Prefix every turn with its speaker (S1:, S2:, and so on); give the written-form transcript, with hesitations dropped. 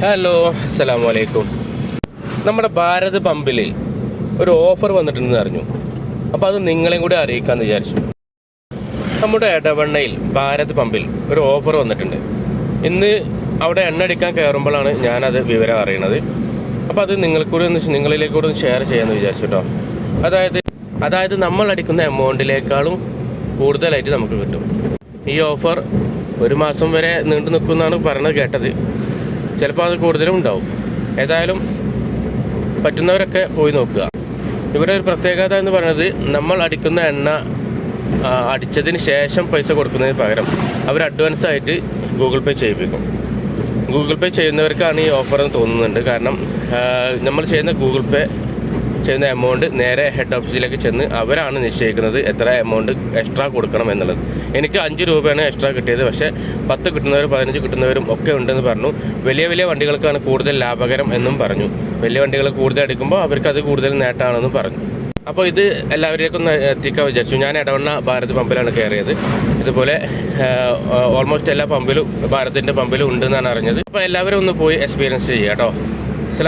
S1: Hello, അസ്സലാമു അലൈക്കും. നമ്മുടെ ഭാരത് പമ്പിൽ ഒരു ഓഫർ വന്നിട്ടുണ്ടെന്ന് അറിഞ്ഞു. അപ്പോൾ അത് നിങ്ങളെയും കൂടി അറിയിക്കാമെന്ന് വിചാരിച്ചു. നമ്മുടെ ഇടവണ്ണയിൽ ഭാരത് പമ്പിൽ ഒരു ഓഫർ വന്നിട്ടുണ്ട്. ഇന്ന് അവിടെ എണ്ണ അടിക്കാൻ കയറുമ്പോഴാണ് ഞാനത് വിവരം അറിയണത്. അപ്പോൾ അത് നിങ്ങളിലേക്കൂടെ ഒന്ന് ഷെയർ ചെയ്യാമെന്ന് വിചാരിച്ചു കേട്ടോ. അതായത് നമ്മൾ അടിക്കുന്ന എമൗണ്ടിലേക്കാളും കൂടുതലായിട്ട് നമുക്ക് കിട്ടും. ഈ ഓഫർ ഒരു മാസം വരെ നീണ്ടു നിൽക്കുമെന്നാണ് പറഞ്ഞത് കേട്ടത്. ചിലപ്പോൾ അത് കൂടുതലും ഉണ്ടാവും. ഏതായാലും പറ്റുന്നവരൊക്കെ പോയി നോക്കുക. ഇവിടെ ഒരു പ്രത്യേകത എന്ന് പറയുന്നത്, നമ്മൾ അടിക്കുന്ന എണ്ണ അടിച്ചതിന് ശേഷം പൈസ കൊടുക്കുന്നതിന് പകരം അവർ അഡ്വാൻസ് ആയിട്ട് ഗൂഗിൾ പേ ചെയ്യിപ്പിക്കും. ഗൂഗിൾ പേ ചെയ്യുന്നവർക്കാണ് ഈ ഓഫർ എന്ന് തോന്നുന്നുണ്ട്. കാരണം നമ്മൾ ചെയ്യുന്ന എമൗണ്ട് നേരെ ഹെഡ് ഓഫീസിലേക്ക് ചെന്ന് അവരാണ് നിശ്ചയിക്കുന്നത് എത്ര എമൗണ്ട് എക്സ്ട്രാ കൊടുക്കണം എന്നുള്ളത്. എനിക്ക് 5 രൂപയാണ് എക്സ്ട്രാ കിട്ടിയത്. പക്ഷേ 10 കിട്ടുന്നവരും 15 കിട്ടുന്നവരും ഒക്കെ ഉണ്ടെന്ന് പറഞ്ഞു. വലിയ വണ്ടികൾക്കാണ് കൂടുതൽ ലാഭകരം എന്നും പറഞ്ഞു. വലിയ വണ്ടികൾ കൂടുതൽ അടിക്കുമ്പോൾ അവർക്കത് കൂടുതൽ നേട്ടമാണെന്നും പറഞ്ഞു. അപ്പോൾ ഇത് എല്ലാവരിലേക്കും ഒന്ന് എത്തിക്കാൻ വിചാരിച്ചു. ഞാൻ ഇടവണ്ണ ഭാരത് പമ്പിലാണ് കയറിയത്. ഇതുപോലെ ഓൾമോസ്റ്റ് എല്ലാ പമ്പിലും ഭാരതിൻ്റെ പമ്പിലും ഉണ്ടെന്നാണ് അറിഞ്ഞത്. അപ്പോൾ എല്ലാവരും ഒന്ന് പോയി എക്സ്പീരിയൻസ് ചെയ്യുക കേട്ടോ.